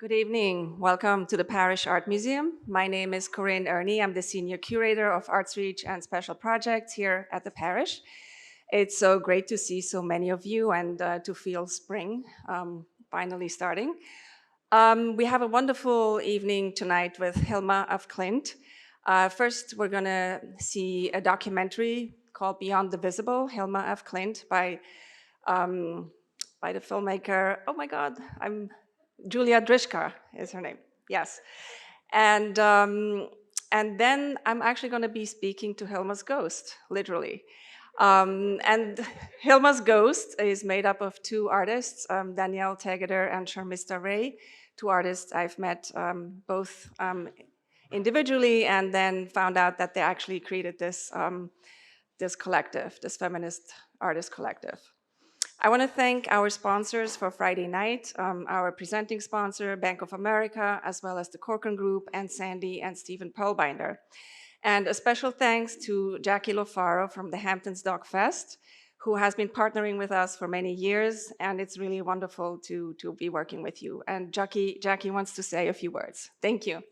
Good evening. Welcome to the Parrish Art Museum. My name is Corinne Ernie. I'm the Senior Curator of Arts Reach and Special Projects here at the Parish. It's so great to see so many of you and to feel spring finally starting. We have a wonderful evening tonight with Hilma of Klint. First, we're going to see a documentary called Beyond the Visible, Hilma of Klint, by the filmmaker, oh my God, Julia Drishka is her name, yes. And then I'm actually going to be speaking to Hilma's Ghost, literally. And Hilma's Ghost is made up of two artists, Dannielle Tegeder and Sharmistha, two artists I've met both individually and then found out that they actually created this, this collective, this feminist artist collective. I want to thank our sponsors for Friday night, our presenting sponsor, Bank of America, as well as the Corcoran Group and Sandy and Stephen Pearlbinder. And a special thanks to Jackie Lofaro from the Hamptons Doc Fest, who has been partnering with us for many years, and it's really wonderful to be working with you. And Jackie wants to say a few words. Thank you.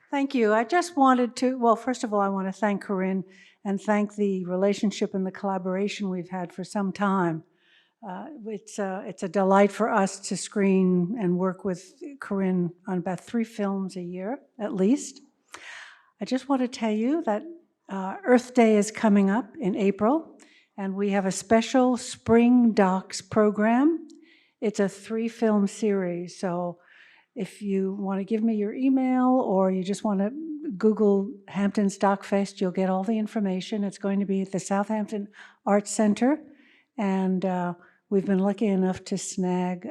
Thank you. I just wanted to, well, first of all, I want to thank Corinne and thank the relationship and the collaboration we've had for some time. It's a delight for us to screen and work with Corinne on about 3 films a year, at least. I just want to tell you that Earth Day is coming up in April, and we have a special Spring Docs program. It's a 3-film series, so if you want to give me your email or you just want to Google Hamptons Doc Fest, you'll get all the information. It's going to be at the Southampton Arts Center, and we've been lucky enough to snag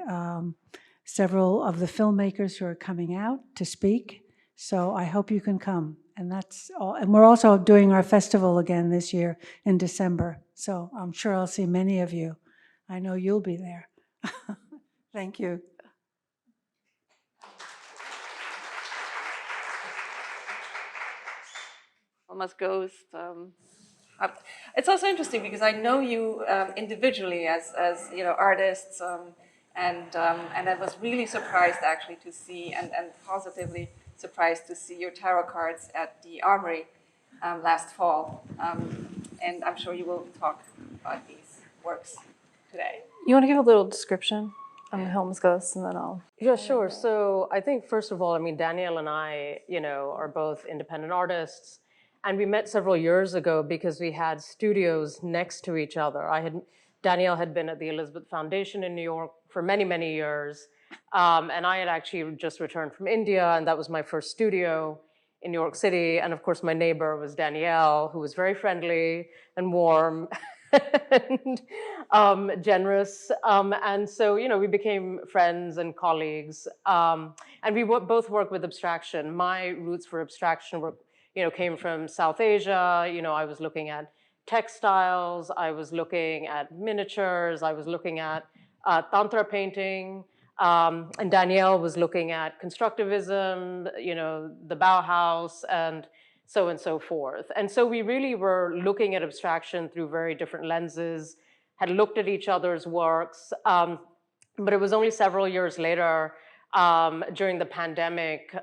several of the filmmakers who are coming out to speak, so I hope you can come. And that's all. And we're also doing our festival again this year in December, so I'm sure I'll see many of you. I know you'll be there. Thank you. Hilmas Ghost. It's also interesting because I know you individually as you know, artists, and I was really surprised actually to see and positively surprised to see your tarot cards at the Armory last fall, and I'm sure you will talk about these works today. You want to give a little description on Hilma's Ghost, and then I'll... Yeah, sure. So I think, first of all, I mean, Dannielle and I, you know, are both independent artists. And we met several years ago because we had studios next to each other. Dannielle had been at the Elizabeth Foundation in New York for many, many years. And I had actually just returned from India, and that was my first studio in New York City. And of course, my neighbor was Dannielle, who was very friendly and warm and generous. And so, you know, we became friends and colleagues. And we both work with abstraction. My roots for abstraction were, you know, came from South Asia. You know, I was looking at textiles, I was looking at miniatures, I was looking at Tantra painting, and Dannielle was looking at constructivism, you know, the Bauhaus, and so forth. And so we really were looking at abstraction through very different lenses, had looked at each other's works, but it was only several years later, during the pandemic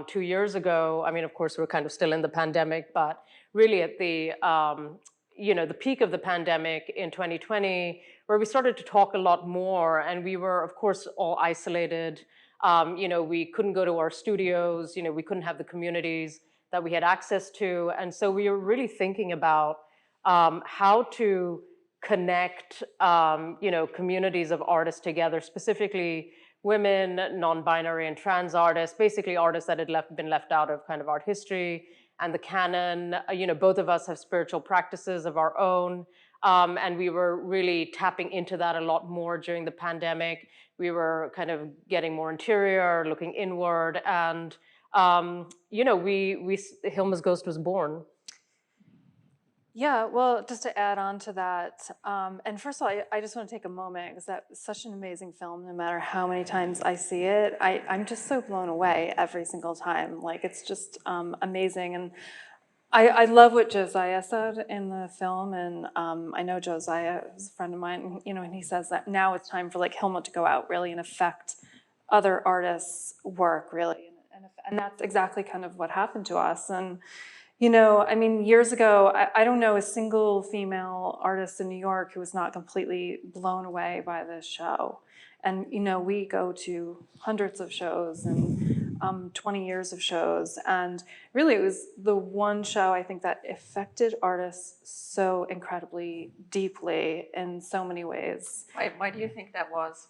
2 years ago. I mean, of course, we're kind of still in the pandemic, but really at the, you know, the peak of the pandemic in 2020, where we started to talk a lot more, and we were, of course, all isolated. You know, we couldn't go to our studios, you know, we couldn't have the communities that we had access to. And so we were really thinking about how to connect, you know, communities of artists together, specifically women, non-binary and trans artists, basically artists that had been left out of kind of art history and the canon. You know, both of us have spiritual practices of our own, and we were really tapping into that a lot more during the pandemic. We were kind of getting more interior, looking inward, and you know, Hilma's Ghost was born. Yeah, well, just to add on to that, and first of all, I just want to take a moment, because that's such an amazing film. No matter how many times I see it, I'm just so blown away every single time. Like, it's just amazing. And I love what Josiah said in the film, and I know Josiah is a friend of mine, and he says that now it's time for like Hilma to go out really and affect other artists' work really, and that's exactly kind of what happened to us. And I mean, years ago, I don't know a single female artist in New York who was not completely blown away by this show. And, we go to hundreds of shows and 20 years of shows. And really, it was the one show I think that affected artists so incredibly deeply in so many ways. Why do you think that was?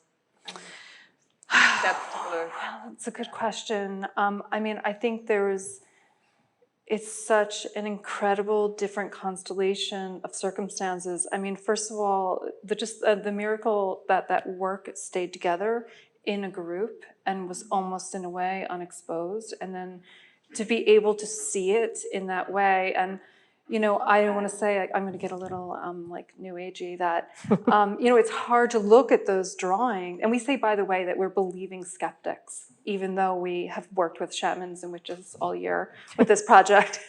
That particular. It's a good question. I mean, I think it's such an incredible different constellation of circumstances. I mean, first of all, the miracle that that work stayed together in a group and was almost in a way unexposed, and then to be able to see it in that way. And I want to say, I'm going to get a little like new agey, that it's hard to look at those drawings. And we say, by the way, that we're believing skeptics, even though we have worked with shamans and witches all year with this project.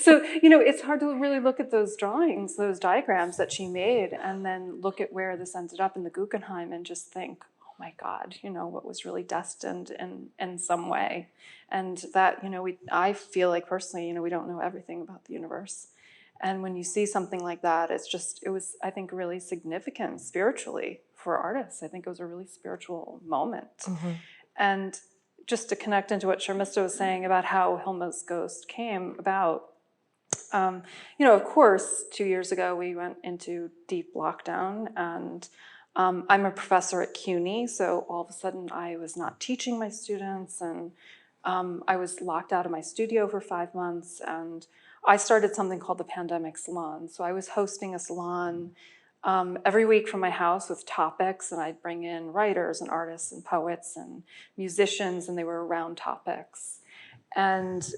So it's hard to really look at those drawings, those diagrams that she made, and then look at where this ended up in the Guggenheim and just think, oh my God, what was really destined in some way. And that, I feel like personally, we don't know everything about the universe. And when you see something like that, it was, I think, really significant spiritually for artists. I think it was a really spiritual moment. Mm-hmm. And just to connect into what Sharmistha was saying about how Hilma's Ghost came about, of course, 2 years ago, we went into deep lockdown, and I'm a professor at CUNY, so all of a sudden I was not teaching my students, and I was locked out of my studio for 5 months, and I started something called the Pandemic Salon. So I was hosting a salon every week from my house with topics, and I'd bring in writers and artists and poets and musicians, and they were around topics. And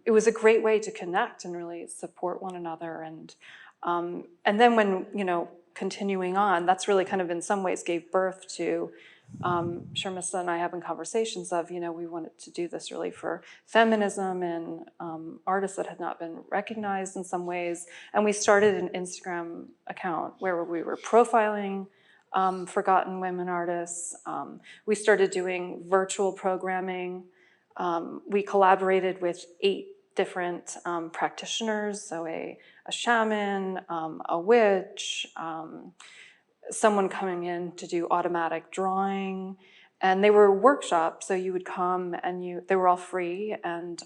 it was a great way to connect and really support one another. And then when, continuing on, that's really kind of in some ways gave birth to Sharmistha and I having conversations of, we wanted to do this really for feminism and artists that had not been recognized in some ways. And we started an Instagram account where we were profiling forgotten women artists. We started doing virtual programming. We collaborated with 8 different practitioners, so a shaman, a witch, someone coming in to do automatic drawing, and they were workshops. So you would come and they were all free, and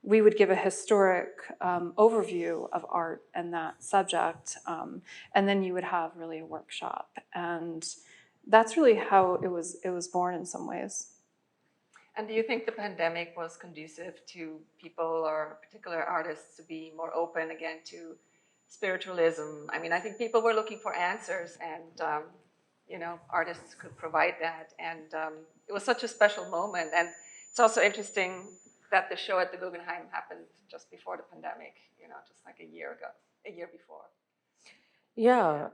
we would give a historic overview of art and that subject, and then you would have really a workshop, and that's really how it was born in some ways. And do you think the pandemic was conducive to people or particular artists to be more open again to spiritualism? I mean, I think people were looking for answers, and artists could provide that. And it was such a special moment. And it's also interesting that the show at the Guggenheim happened just before the pandemic, just like a year before. Yeah.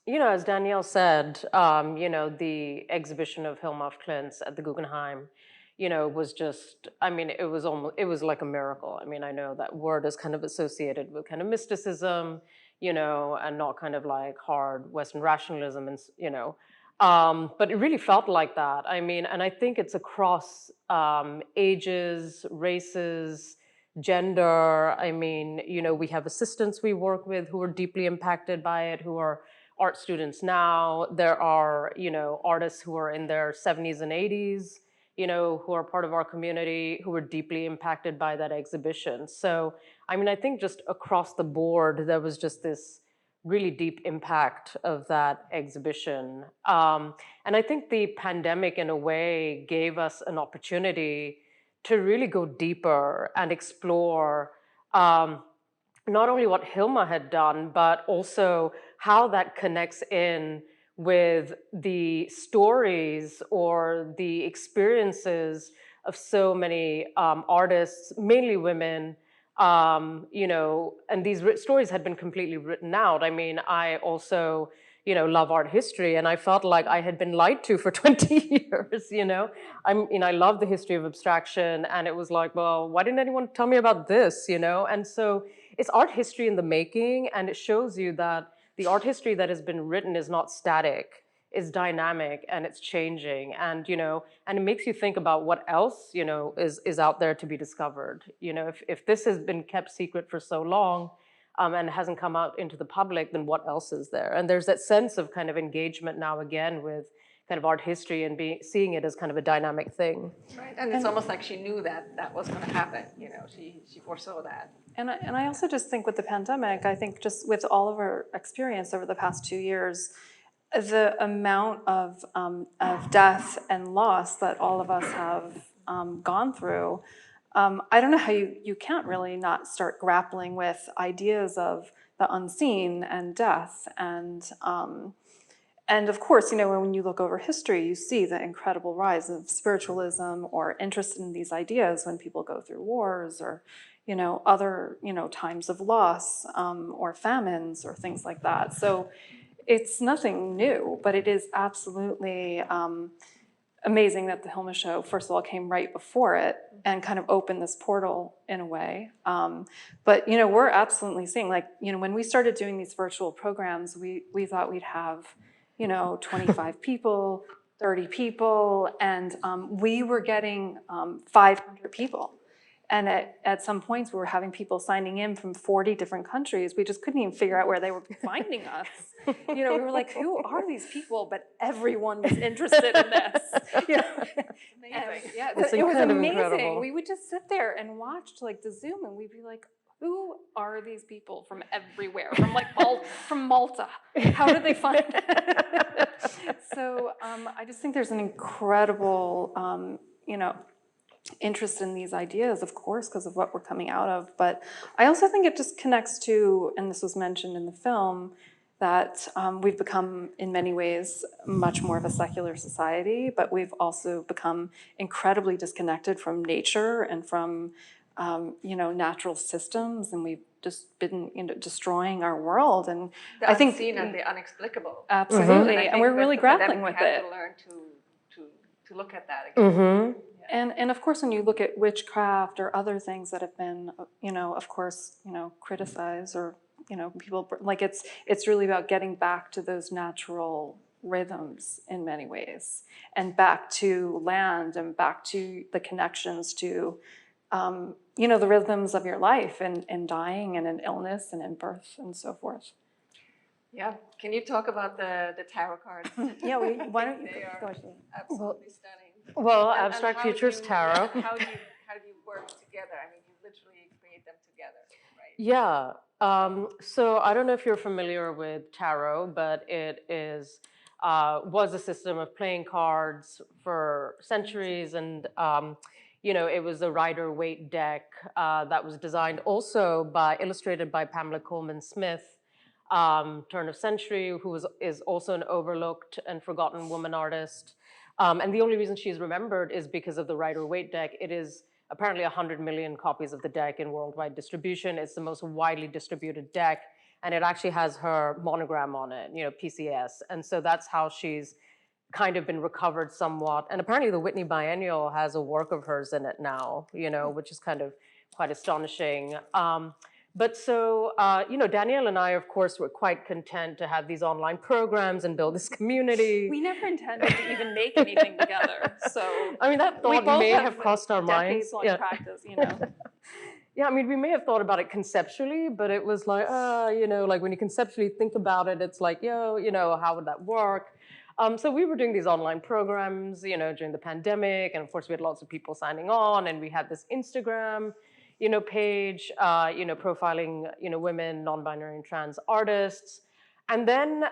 As Dannielle said, the exhibition of Hilma af Klint at the Guggenheim, was just, I mean, it was like a miracle. I mean, I know that word is kind of associated with kind of mysticism, and not kind of like hard Western rationalism, and, but it really felt like that. I mean, and I think it's across ages, races, gender. I mean, we have assistants we work with who are deeply impacted by it, who are art students now. There are, artists who are in their 70s and 80s, who are part of our community, who were deeply impacted by that exhibition. So, I mean, I think just across the board, there was just this really deep impact of that exhibition. And I think the pandemic, in a way, gave us an opportunity to really go deeper and explore not only what Hilma had done, but also how that connects in with the stories or the experiences of so many artists, mainly women, and these stories had been completely written out. I mean, I also, love art history, and I felt like I had been lied to for 20 years, I love the history of abstraction, and it was like, well, why didn't anyone tell me about this, And so it's art history in the making, and it shows you that the art history that has been written is not static, it's dynamic, and it's changing, and, and it makes you think about what else, is out there to be discovered. If this has been kept secret for so long, and hasn't come out into the public, then what else is there? And there's that sense of kind of engagement now again with kind of art history and seeing it as kind of a dynamic thing. Right, and it's almost like she knew that was going to happen. She foresaw that. And I also just think with the pandemic, I think just with all of our experience over the past 2 years, the amount of death and loss that all of us have gone through, I don't know how you can't really not start grappling with ideas of the unseen and death. And of course, when you look over history, you see the incredible rise of spiritualism or interest in these ideas when people go through wars or, other, times of loss or famines or things like that. So it's nothing new, but it is absolutely amazing that the Hilma Show, first of all, came right before it and kind of opened this portal in a way. But, we're absolutely seeing, like, when we started doing these virtual programs, we thought we'd have, 25 people, 30 people, and we were getting 500 people. And at some points, we were having people signing in from 40 different countries. We just couldn't even figure out where they were finding us. We were like, who are these people? But everyone was interested in this. Amazing. Yeah, It's it was kind of amazing. incredible. We would just sit there and watch like the Zoom, and we'd be like, who are these people from everywhere? From like from Malta. How did they find it? So I just think there's an incredible, interest in these ideas, of course, because of what we're coming out of. But I also think it just connects to, and this was mentioned in the film, that we've become, in many ways, much more of a secular society, but we've also become incredibly disconnected from nature and from, natural systems, and we've just been, destroying our world. And The I think unseen and the inexplicable. absolutely, I and think we're with really the pandemic, grappling with we have it. to learn to look at that again. Mm-hmm. And of course, when you look at witchcraft or other things that have been, of course, criticized or, people, like it's really about getting back to those natural rhythms in many ways, and back to land and back to the connections to, the rhythms of your life in dying and in illness and in birth and so forth. Yeah. Can you talk about the tarot cards? Yeah, why don't you They are go ahead. absolutely stunning. Well, And Abstract how do Futures you- Tarot. How do you work together? I mean, you literally create them together, right? Yeah. So I don't know if you're familiar with tarot, but it was a system of playing cards for centuries, and it was a Rider-Waite deck that was designed also illustrated by Pamela Coleman Smith, turn of century, who is also an overlooked and forgotten woman artist. And the only reason she's remembered is because of the Rider-Waite deck. It is apparently 100 million copies of the deck in worldwide distribution. It's the most widely distributed deck, and it actually has her monogram on it, PCS. And so that's how she's kind of been recovered somewhat. And apparently the Whitney Biennial has a work of hers in it now, which is kind of quite astonishing. But so, Dannielle and I, of course, were quite content to have these online programs and build this community. We never intended to even make anything together, so I mean, that thought may have crossed our minds. Decades-long practice, Yeah, I mean, we may have thought about it conceptually, but it was like, like when you conceptually think about it, it's like, how would that work? So we were doing these online programs, during the pandemic, and of course we had lots of people signing on, and we had this Instagram, page, profiling, women, non-binary and trans artists. And then,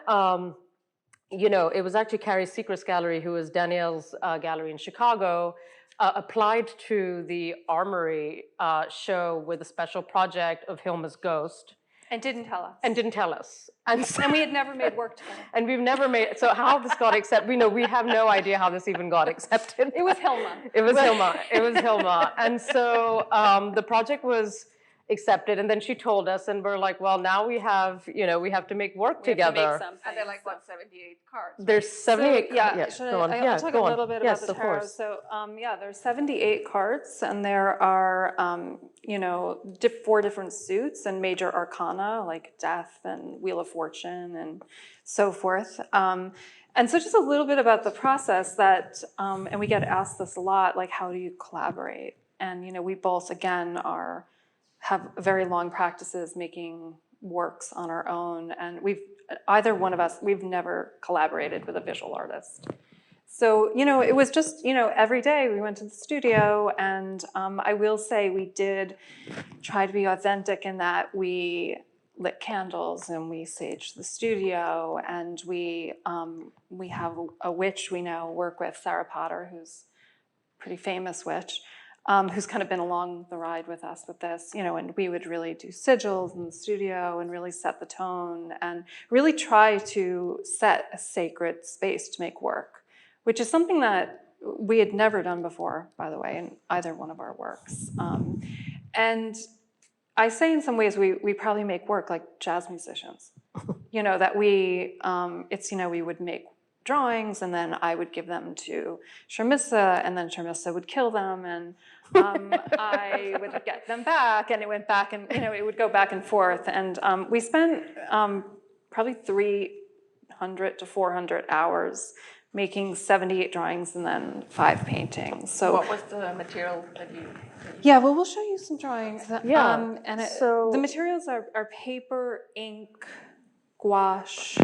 it was actually Carrie Secret's gallery, who was Dannielle's gallery in Chicago, applied to the Armory show with a special project of Hilma's Ghost. and didn't tell us. And didn't tell us. And we had never made work together. And we've never made, so how this got accepted, we have no idea how this even got accepted. It was Hilma. It was Hilma. It was Hilma. And so the project was, accepted. And then she told us, and we're like, well, now we have, we have to make work together. And they're like, what, 78 cards? There's 78. So, yeah, go on. I'll talk go a on. little bit Yes, about the of tarot. course. So, yeah, there's 78 cards, and there are, 4 different suits and major arcana, like Death and Wheel of Fortune and so forth. And so just a little bit about the process that, and we get asked this a lot, like, how do you collaborate? And, we both, again, have very long practices making works on our own, and either one of us, we've never collaborated with a visual artist. So, it was just, every day we went to the studio, and I will say we did try to be authentic in that we lit candles and we saged the studio, and we have a witch we now work with, Sarah Potter, who's a pretty famous witch, who's kind of been along the ride with us with this, and we would really do sigils in the studio and really set the tone and really try to set a sacred space to make work, which is something that we had never done before, by the way, in either one of our works. And I say in some ways we probably make work like jazz musicians, that we would make drawings, and then I would give them to Sharmistha, and then Sharmistha would kill them, and I would get them back, and it went back, and it would go back and forth. And we spent probably 300 to 400 hours making 78 drawings and then 5 paintings. So what was the material that you? Yeah, well, we'll show you some drawings. Yeah. And So the materials are paper, ink, gouache,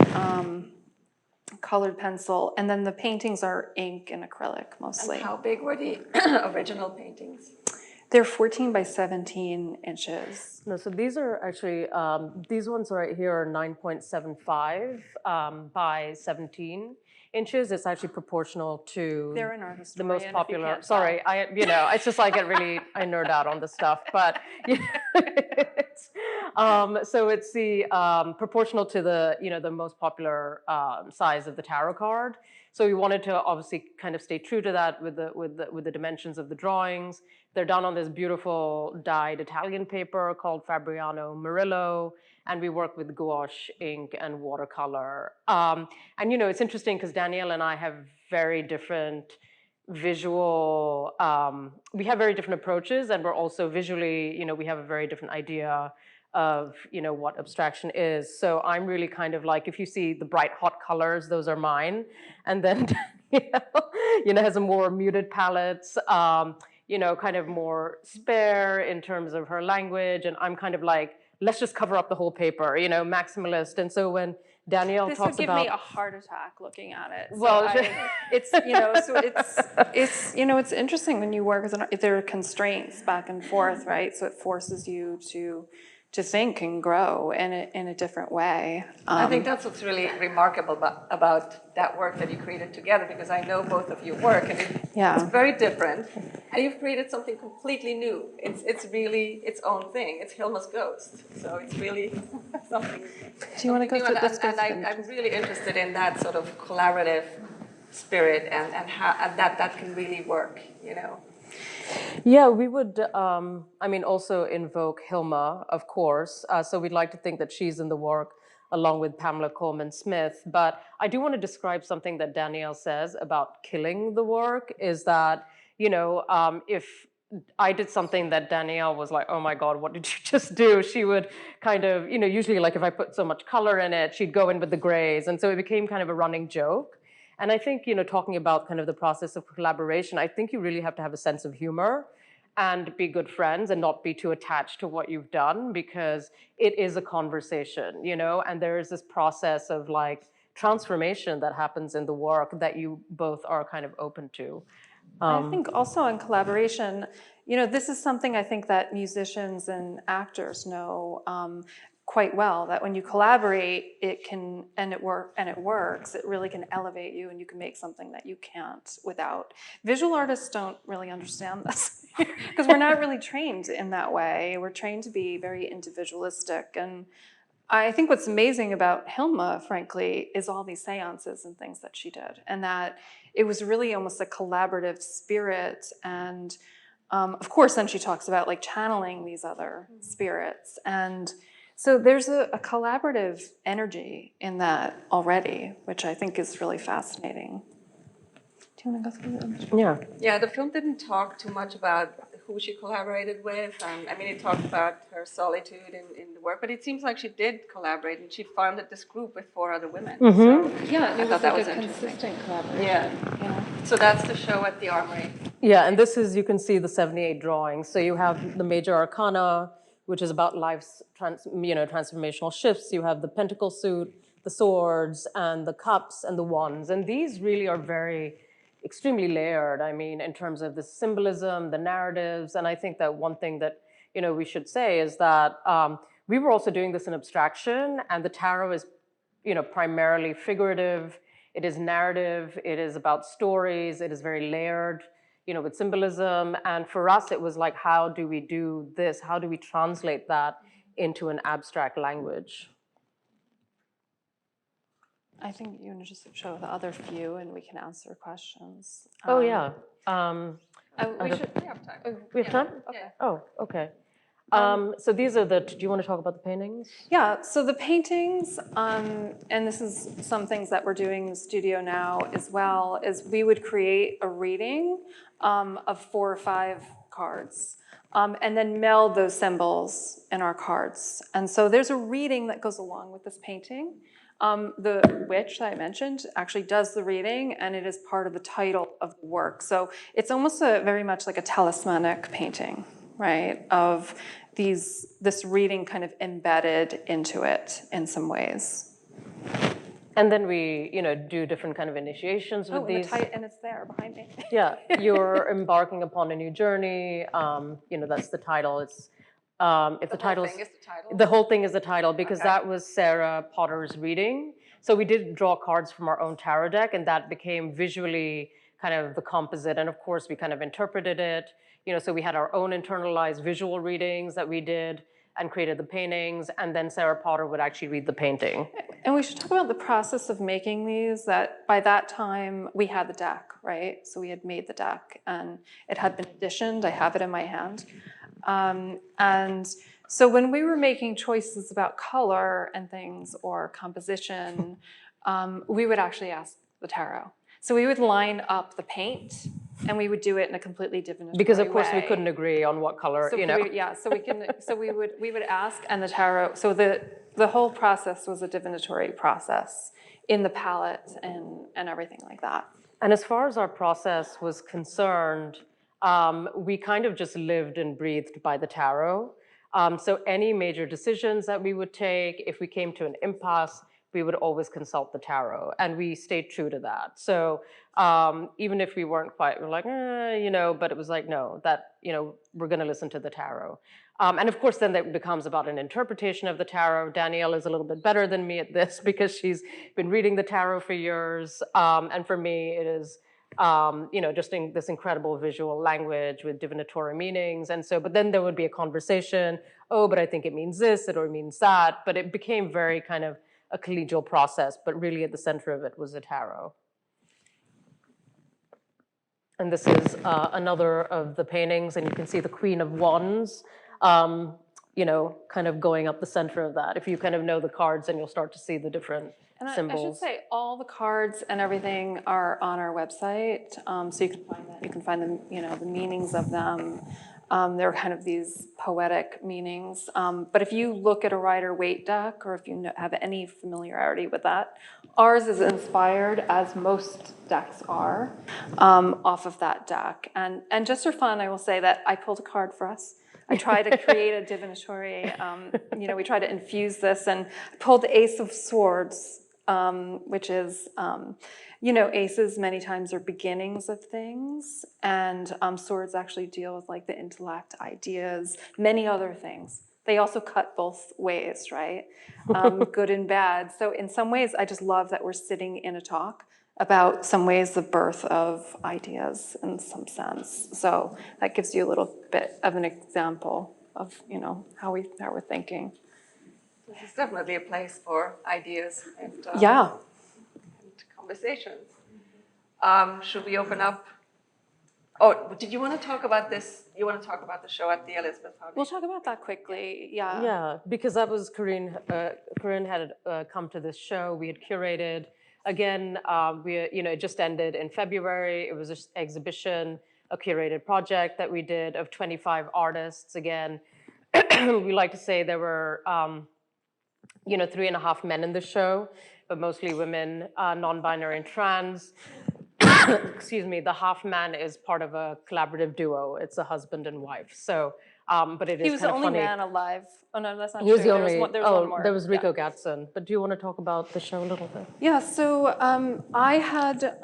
colored pencil, and then the paintings are ink and acrylic mostly. And how big were the original paintings? They're 14 by 17 inches. No, so these are actually, these ones right here are 9.75 by 17 inches. It's actually proportional to They're an art the most historian, if you popular. can't Sorry, it's just like I nerd out on this stuff, but so it's the proportional to the most popular size of the tarot card. So we wanted to obviously kind of stay true to that with the dimensions of the drawings. They're done on this beautiful dyed Italian paper called Fabriano Murillo, and we work with gouache, ink, and watercolor. And it's interesting because Dannielle and I have very different visual, we have very different approaches, and we're also visually, we have a very different idea of, what abstraction is. So I'm really kind of like, if you see the bright hot colors, those are mine. And then Danielle, has a more muted palettes, kind of more spare in terms of her language. And I'm kind of like, let's just cover up the whole paper, maximalist. And so when Dannielle This talks would give about, me a heart attack looking at it. So well, it's interesting when you work with there are constraints back and forth, right? So it forces you to think and grow in a different way. I think that's what's really remarkable about that work that you created together, because I know both of your work, and it's very different, and you've created something completely new. It's really its own thing. It's Hilma's Ghost, so it's really something. Do you want to go through this? And I'm really interested in that sort of collaborative spirit and how that can really work, Yeah, we would, also invoke Hilma, of course. So we'd like to think that she's in the work along with Pamela Coleman-Smith. But I do want to describe something that Dannielle says about killing the work, is that, if I did something that Dannielle was like, oh my God, what did you just do? She would kind of, usually like if I put so much color in it, she'd go in with the grays. And so it became kind of a running joke. And I think, talking about kind of the process of collaboration, I think you really have to have a sense of humor and be good friends and not be too attached to what you've done, because it is a conversation, and there is this process of like transformation that happens in the work that you both are kind of open to. I think also in collaboration, this is something I think that musicians and actors know quite well, that when you collaborate, it works, it really can elevate you, and you can make something that you can't without. Visual artists don't really understand this because we're not really trained in that way. We're trained to be very individualistic, and I think what's amazing about Hilma, frankly, is all these seances and things that she did, and that it was really almost a collaborative spirit, and Of course, then she talks about like channeling these other spirits. And so there's a collaborative energy in that already, which I think is really fascinating. Do you want to go through the image? Yeah. Yeah, the film didn't talk too much about who she collaborated with. I mean, it talked about her solitude in the work, but it seems like she did collaborate, and she founded this group with 4 other women. So Yeah, and I it thought was that like was a interesting. consistent collaboration. Yeah. So that's the show at the Armory. Yeah, and this is, you can see the 78 drawings. So you have the major arcana, which is about life's transformational shifts. You have the pentacle suit, the swords, and the cups, and the wands. And these really are extremely layered, I mean, in terms of the symbolism, the narratives. And I think that one thing that, we should say is that we were also doing this in abstraction, and the tarot is, primarily figurative. It is narrative. It is about stories. It is very layered, with symbolism. And for us, it was like, how do we do this? How do we translate that into an abstract language? I think you want to just show the other view and we can answer questions. Oh, yeah. We should. We have time. We have time? Okay. Oh, okay. So these are do you want to talk about the paintings? Yeah, so the paintings, and this is some things that we're doing in the studio now as well, is we would create a reading of 4 or 5 cards, and then meld those symbols in our cards. And so there's a reading that goes along with this painting. The witch that I mentioned actually does the reading, and it is part of the title of the work. So it's almost very much like a talismanic painting, right, of this reading kind of embedded into it in some ways. And then we, do different kind of initiations with these. And it's there behind me. Yeah, you're embarking upon a new journey. That's the title. It's if the title is the title? the whole thing is the title, because that was Sarah Potter's reading. So we did draw cards from our own tarot deck, and that became visually kind of the composite. And of course, we kind of interpreted it. So we had our own internalized visual readings that we did and created the paintings, and then Sarah Potter would actually read the painting. And we should talk about the process of making these, that by that time we had the deck, right? So we had made the deck and it had been editioned. I have it in my hand. And so when we were making choices about color and things or composition, we would actually ask the tarot. So we would line up the paint, and we would do it in a completely divinatory way. Because of course we couldn't agree on what color, So we would ask, and the tarot. So the whole process was a divinatory process in the palette and everything like that. And as far as our process was concerned, we kind of just lived and breathed by the tarot. So any major decisions that we would take, if we came to an impasse, we would always consult the tarot, and we stayed true to that. So even if we weren't quite, we're like, but it was like, no, that, we're gonna listen to the tarot. And of course, then that becomes about an interpretation of the tarot. Dannielle is a little bit better than me at this because she's been reading the tarot for years. And for me, it is, just in this incredible visual language with divinatory meanings. And so, but then there would be a conversation, oh, but I think it means this, or it means that. But it became very kind of a collegial process, but really at the center of it was the tarot. And this is another of the paintings, and you can see the Queen of Wands, kind of going up the center of that. If you kind of know the cards, then you'll start to see the different symbols. I should say all the cards and everything are on our website, so you can find that. You can find them, the meanings of them. They're kind of these poetic meanings. But if you look at a Rider-Waite deck, or if you have any familiarity with that, ours is inspired, as most decks are, off of that deck. And just for fun, I will say that I pulled a card for us. I tried to create a divinatory, we tried to infuse this, and I pulled the Ace of Swords, which is, aces many times are beginnings of things, and swords actually deal with like the intellect, ideas, many other things. They also cut both ways, right? Good and bad. So in some ways, I just love that we're sitting in a talk about some ways the birth of ideas in some sense. So that gives you a little bit of an example of, how we're thinking. This is definitely a place for ideas and conversations. Should we open up Oh, did you want to talk about this? You want to talk about the show at the Elizabeth Foundation? We'll talk about that quickly. Yeah. Yeah, because that was Corinne. Corinne had come to this show. We had curated. Again, it just ended in February. It was an exhibition, a curated project that we did of 25 artists. Again, we like to say there were, 3.5 men in the show, but mostly women, non-binary and trans. Excuse me, the half man is part of a collaborative duo. It's a husband and wife. So, but it is He was kind the of only funny. man alive. Oh no, that's not He true. was the only. There was one more. There was Rico Yeah. Gatson. But do you want to talk about the show a little bit? Yeah, so I had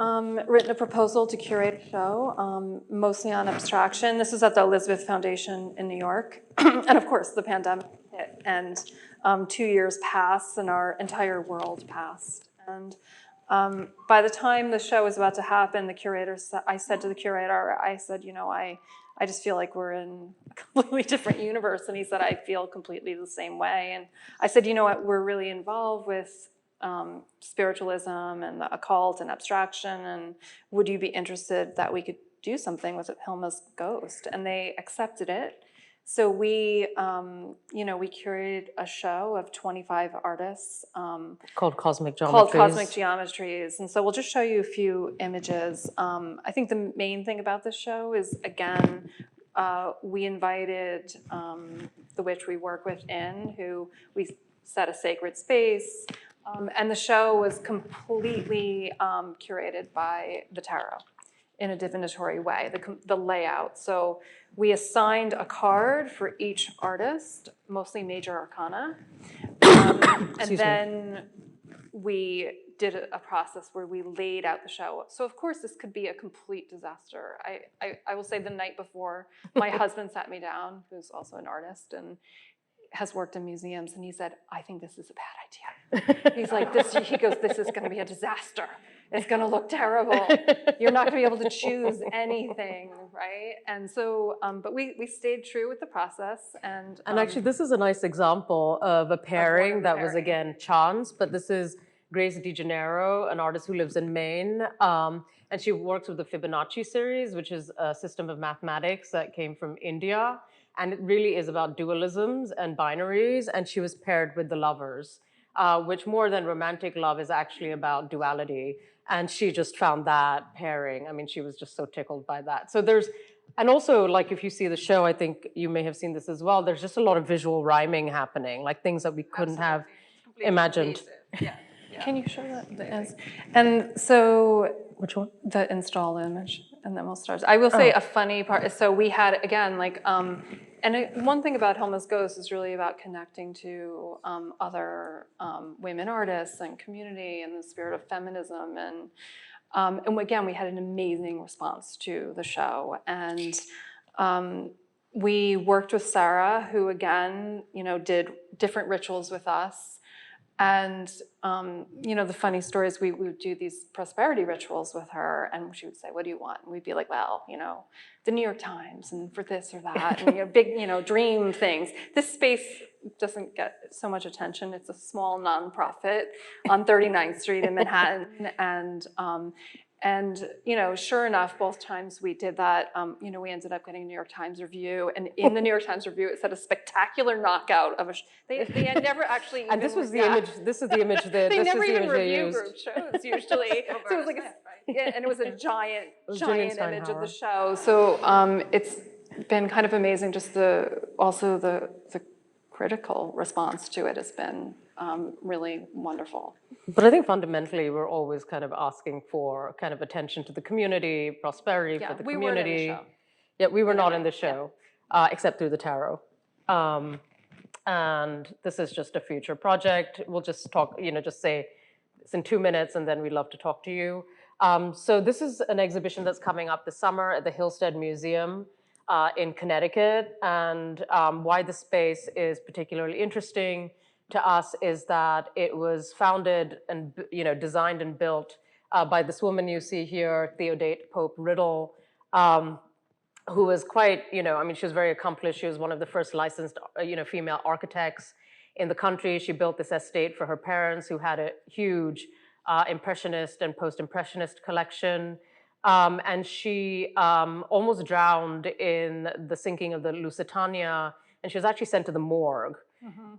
written a proposal to curate a show, mostly on abstraction. This was at the Elizabeth Foundation in New York. And of course, the pandemic hit, and 2 years passed, and our entire world passed. And by the time the show was about to happen, I said to the curator, I just feel like we're in a completely different universe. And he said, I feel completely the same way. And I said, you know what, we're really involved with spiritualism and the occult and abstraction, and would you be interested that we could do something with Hilma's Ghost? And they accepted it. So we curated a show of 25 artists Called Cosmic Geometries. called Cosmic Geometries. And so we'll just show you a few images. I think the main thing about this show is, again, we invited the witch we work with in, who we set a sacred space. And the show was completely curated by the tarot in a divinatory way, the layout. So we assigned a card for each artist, mostly major arcana. And then we did a process where we laid out the show. So of course this could be a complete disaster. I will say the night before, my husband sat me down, who's also an artist and has worked in museums, and he said, I think this is a bad idea. He's like, he goes, this is gonna be a disaster. It's gonna look terrible. You're not gonna be able to choose anything, right? And so, but we stayed true with the process. And actually, this is a nice example of a pairing that was, again, chance, but this is Grace DeGennaro, an artist who lives in Maine, and she works with the Fibonacci series, which is a system of mathematics that came from India. And it really is about dualisms and binaries, and she was paired with the Lovers, which more than romantic love is actually about duality. And she just found that pairing. I mean, she was just so tickled by that. So and also, like, if you see the show, I think you may have seen this as well, there's just a lot of visual rhyming happening, like things that we couldn't have imagined. Yeah. can you show that? And so, Which one? the install image, and then we'll start. I will say a funny part is, so we had, again, one thing about Hilma's Ghost is really about connecting to other women artists and community and the spirit of feminism. And again, we had an amazing response to the show. And we worked with Sarah, who again, did different rituals with us. And, the funny story is we would do these prosperity rituals with her, and she would say, what do you want? And we'd be like, well, the New York Times, and for this or that, and big, dream things. This space doesn't get so much attention. It's a small nonprofit on 39th Street in Manhattan. And sure enough, both times we did that, we ended up getting a New York Times review. And in the New York Times review, it said a spectacular knockout of they had never actually. And this was the image. This is the image that they this never is the even image they review used. group shows usually. So it was like and it was a giant image of the show. So it's been kind of amazing. Just the critical response to it has been really wonderful. But I think fundamentally, we're always kind of asking for kind of attention to the community, prosperity for the community. We weren't in the show. Yeah, we were not in the show, except through the tarot. And this is just a future project. We'll just talk, just say it's in 2 minutes, and then we'd love to talk to you. So this is an exhibition that's coming up this summer at the Hamptons Museum in Connecticut. And why the space is particularly interesting to us is that it was founded and designed and built by this woman you see here, Theodate Pope Riddle, who was quite, she was very accomplished. She was one of the first licensed, female architects in the country. She built this estate for her parents, who had a huge Impressionist and post-Impressionist collection. And she almost drowned in the sinking of the Lusitania, and she was actually sent to the morgue,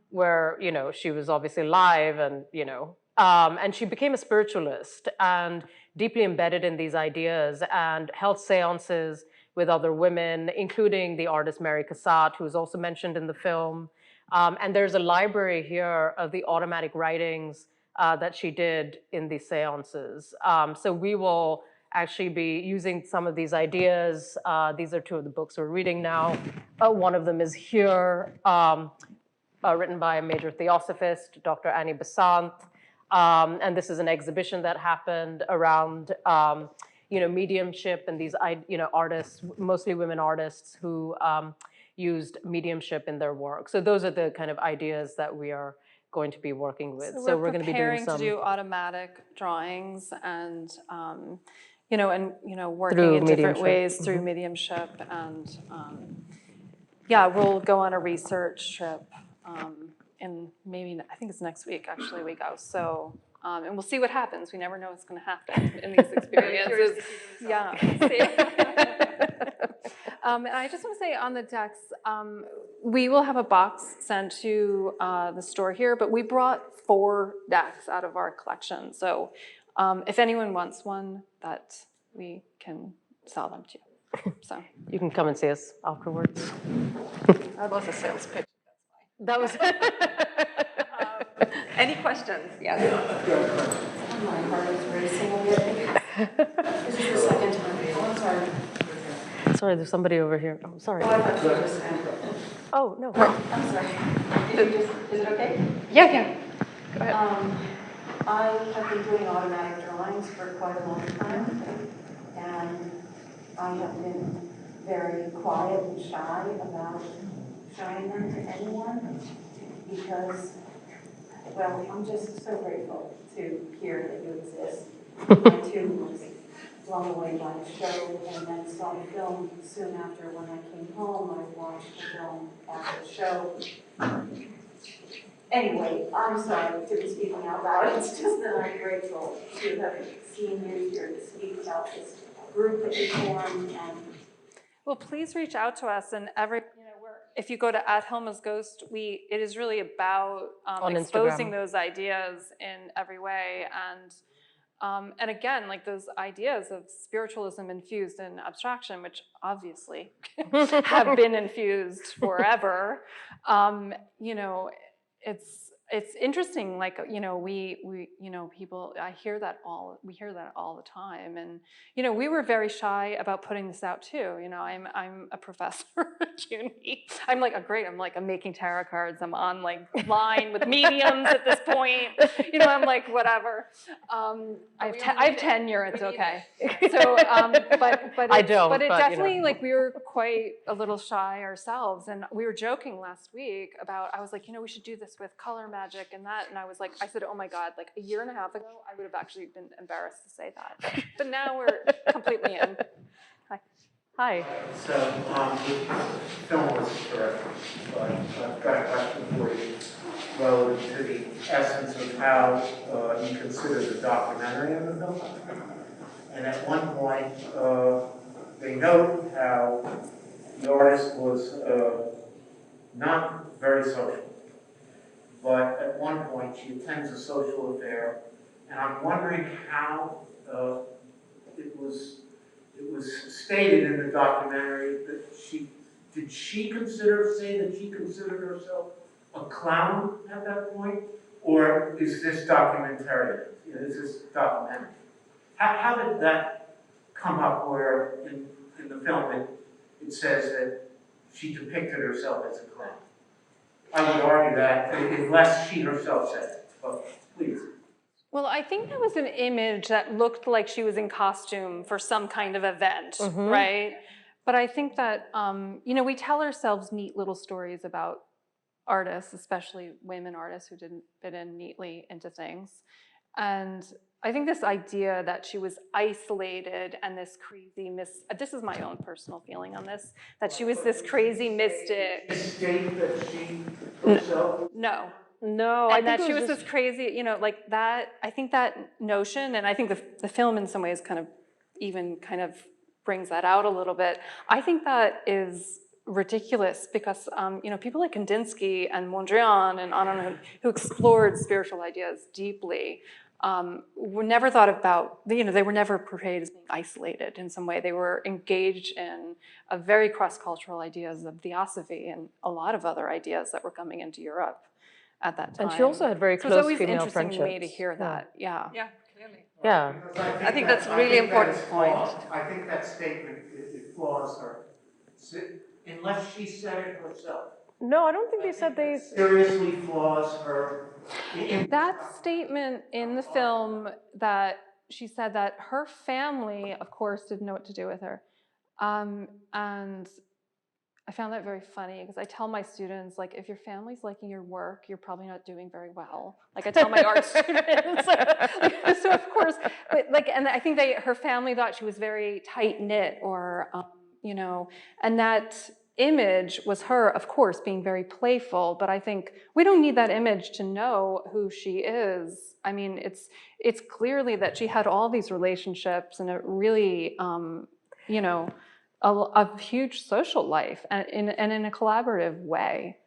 where, you know, she was obviously alive, and, you know, and she became a spiritualist and deeply embedded in these ideas and held seances with other women, including the artist Mary Cassatt, who is also mentioned in the film. And there's a library here of the automatic writings that she did in these seances. So we will actually be using some of these ideas. These are two of the books we're reading now. One of them is here, written by a major theosophist, Dr. Annie Besant. And this is an exhibition that happened around you know, mediumship and these, you know, artists, mostly women artists who used mediumship in their work. So those are the kind of ideas that we are going to be working with. So we're going to be doing some to do automatic drawings and, you know, working Through in different mediumship. ways through mediumship. And yeah, we'll go on a research trip in maybe, I think it's next week, actually, we go. So, and we'll see what happens. We never know what's going to happen in these experiences. Yeah. And I just want to say on the decks, we will have a box sent to the store here, but we brought 4 decks out of our collection. So if anyone wants one, that we can sell them to you. So You can come and see us afterwards. that was a sales pitch. That was. Any questions? Yes. My heart is racing a bit. This is the second time. Oh, sorry. Sorry, there's somebody over here. Oh, sorry. Oh, I thought you were just saying. Oh, no. I'm sorry. Is it okay? Yeah. I have been doing automatic drawings for quite a long time, and I have been very quiet and shy about showing them to anyone because, well, I'm just so grateful to hear that you exist. I too was blown away by the show and then saw the film soon after. When I came home, I watched the film after the show. Anyway, I'm sorry to be speaking out loud. It's just that I'm grateful to have seen you here to speak about this group that you formed. And Well, please reach out to us, and if you go to @Hilmas Ghost, it is really about exposing Instagram. those ideas in every way, and again, like those ideas of spiritualism infused in abstraction, which obviously have been infused forever. You know, it's interesting. Like, you know, we you know, people, we hear that all the time, and you know, we were very shy about putting this out too. You know, I'm a professor at uni. I'm making tarot cards. I'm on like line with mediums at this point. You know, I'm like whatever. I have tenure. It's okay. So, I don't, But it but, you know. definitely, like, we were quite a little shy ourselves, and we were joking last week about. I was like, you know, we should do this with color magic and that, and I said, oh my God, like a year and a half ago, I would have actually been embarrassed to say that, but now we're completely in. Hi. Hi. So, the film was terrific, but I've got a question for you relative to the essence of how you consider the documentary of the film. And at one point, they note how the artist was not very social. But at one point, she attends a social affair, and I'm wondering how it was stated in the documentary that did she say that she considered herself a clown at that point, or is this documentary? Is this documentary? How did that come up? Where in the film it says that she depicted herself as a clown? I would argue that unless she herself said it, but please. Well, I think that was an image that looked like she was in costume for some kind of event, right? But I think that, you know, we tell ourselves neat little stories about artists, especially women artists who didn't fit in neatly into things. And I think this idea that she was isolated and this crazy this is my own personal feeling on this, that she was this crazy mystic. State that she herself. No. No, And that she was this crazy, you know, like that, I think that notion, and I think the film in some ways kind of even kind of brings that out a little bit. I think that is ridiculous because, you know, people like Kandinsky and Mondrian and on and on, who explored spiritual ideas deeply, were never thought about, you know, they were never portrayed as being isolated in some way. They were engaged in a very cross-cultural ideas of theosophy and a lot of other ideas that were coming into Europe at that time. And she also had very so close it's always female interesting to me to friendships. hear that, yeah. Yeah, clearly. Yeah. I think that's a really important point. I think that statement, it flaws her. Unless she said it herself. No, I don't think they said they... Seriously flaws her. That statement in the film that she said that her family, of course, didn't know what to do with her. And I found that very funny because I tell my students, like, if your family's liking your work, you're probably not doing very well. Like I tell my art students. So of course, but like, and I think her family thought she was very tight knit or, you know, and that image was her, of course, being very playful, but I think we don't need that image to know who she is. I mean, it's clearly that she had all these relationships and a really, you know, a huge social life and in a collaborative way.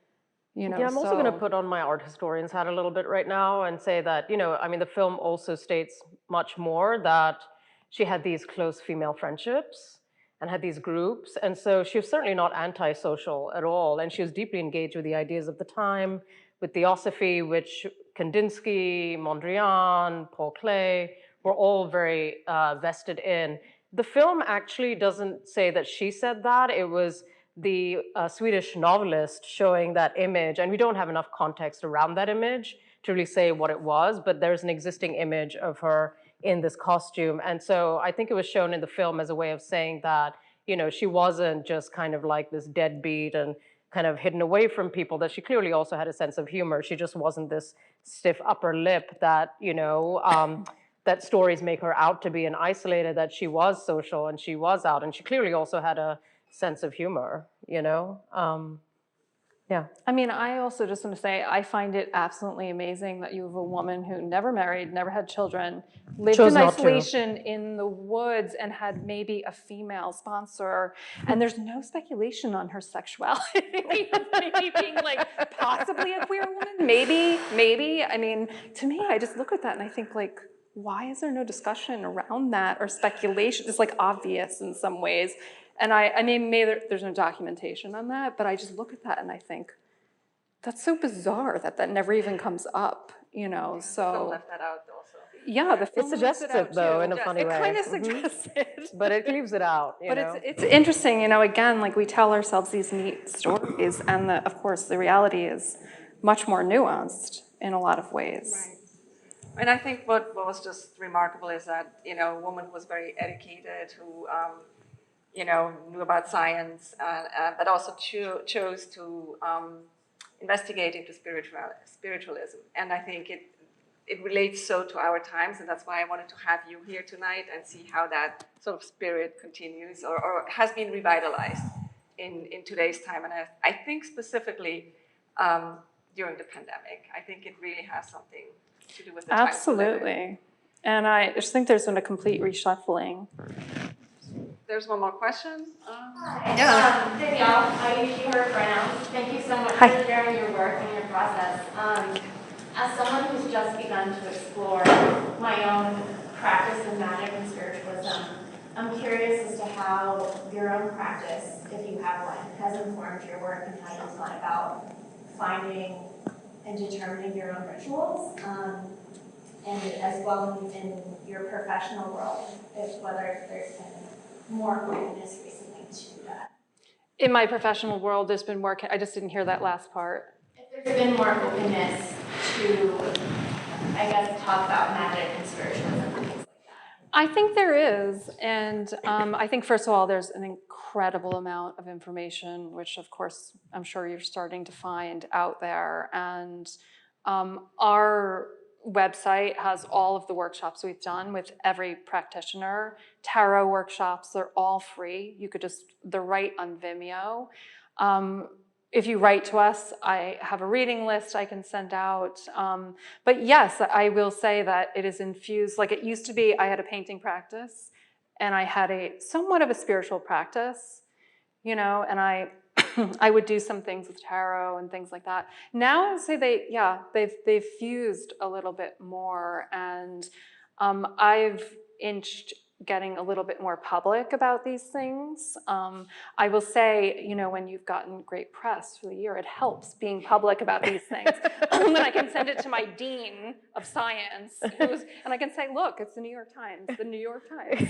You know, yeah, I'm also going to put on my art historian's hat a little bit right now and say that, you know, I mean, the film also states much more that she had these close female friendships and had these groups. And so she was certainly not antisocial at all. And she was deeply engaged with the ideas of the time, with theosophy, which Kandinsky, Mondrian, Paul Klee were all very vested in. The film actually doesn't say that she said that. It was the Swedish novelist showing that image, and we don't have enough context around that image to really say what it was, but there's an existing image of her in this costume. And so I think it was shown in the film as a way of saying that, you know, she wasn't just kind of like this deadbeat and kind of hidden away from people, that she clearly also had a sense of humor. She just wasn't this stiff upper lip that, you know, that stories make her out to be and isolated, that she was social and she was out. And she clearly also had a sense of humor, you know? Yeah. I mean, I also just want to say, I find it absolutely amazing that you have a woman who never married, never had children, lived in isolation in the woods and had maybe a female sponsor. And there's no speculation on her sexuality, maybe being like possibly a queer woman, maybe. I mean, to me, I just look at that and I think like, why is there no discussion around that or speculation? It's like obvious in some ways. And I mean, maybe there's no documentation on that, but I just look at that and I think, that's so bizarre that that never even comes up, you know, so. left that out also. Yeah, the film It suggests it, though, in a funny way. It kind of suggests it. But it leaves it out, you know? But it's interesting, you know, again, like we tell ourselves these neat stories, and of course, the reality is much more nuanced in a lot of ways. Right. And I think what was just remarkable is that, you know, a woman who was very educated, who, you know, knew about science, but also chose to investigate into spiritualism. And I think it relates so to our times, and that's why I wanted to have you here tonight and see how that sort of spirit continues or has been revitalized in today's time. And I think specifically during the pandemic, I think it really has something to do with the times we're living in. Absolutely. And I just think there's been a complete reshuffling. There's one more question. Dannielle, I use she, her pronouns. Thank you so much for sharing your work and your process. As someone who's just begun to explore my own practice of magic and spiritualism, I'm curious as to how your own practice, if you have one, has informed your work and how you've gone about finding and determining your own rituals, and as well in your professional world, whether there's been more openness recently to that. In my professional world, there's been more, I just didn't hear that last part. If there's been more openness to, I guess, talk about magic and spiritualism and things like that. I think there is, and I think first of all, there's an incredible amount of information, which of course, I'm sure you're starting to find out there, and our website has all of the workshops we've done with every practitioner. Tarot workshops, they're all free. You could they're right on Vimeo. If you write to us, I have a reading list I can send out. But yes, I will say that it is infused, like it used to be, I had a painting practice, and I had a somewhat of a spiritual practice, you know, and I I would do some things with tarot and things like that. Now I would say they've fused a little bit more, and I've inched getting a little bit more public about these things. I will say, you know, when you've gotten great press for the year, it helps being public about these things. When I can send it to my dean of science, and I can say, look, it's the New York Times, the New York Times.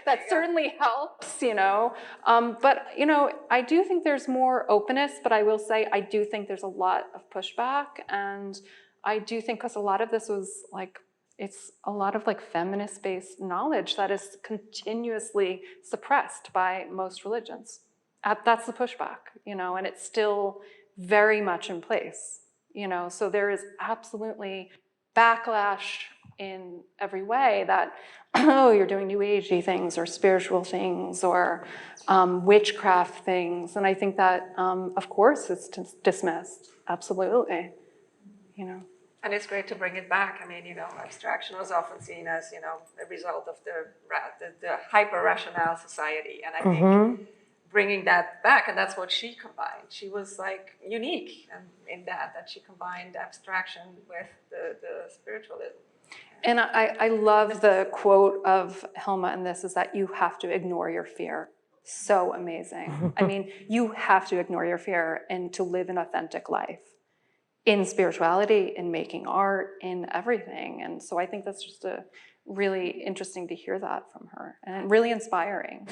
That certainly helps, you know. But, you know, I do think there's more openness, but I will say I do think there's a lot of pushback. And I do think, because a lot of this was like, it's a lot of like feminist-based knowledge that is continuously suppressed by most religions. That's the pushback, you know, and it's still very much in place, you know. So there is absolutely backlash in every way that, oh, you're doing new agey things or spiritual things or witchcraft things. And I think that, of course, it's dismissed, absolutely, you know. And it's great to bring it back. I mean, you know, abstraction was often seen as, you know, a result of the hyper-rationale society. And I think bringing that back, and that's what she combined. She was like unique in that she combined abstraction with the spiritualism. And I love the quote of Hilma in this, is that you have to ignore your fear. So amazing. I mean, you have to ignore your fear and to live an authentic life. In spirituality, in making art, in everything. And so I think that's just really interesting to hear that from her, and really inspiring.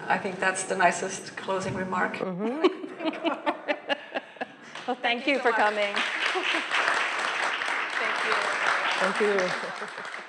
I think that's the nicest closing remark. Well, thank you for coming. Thank you. Thank you.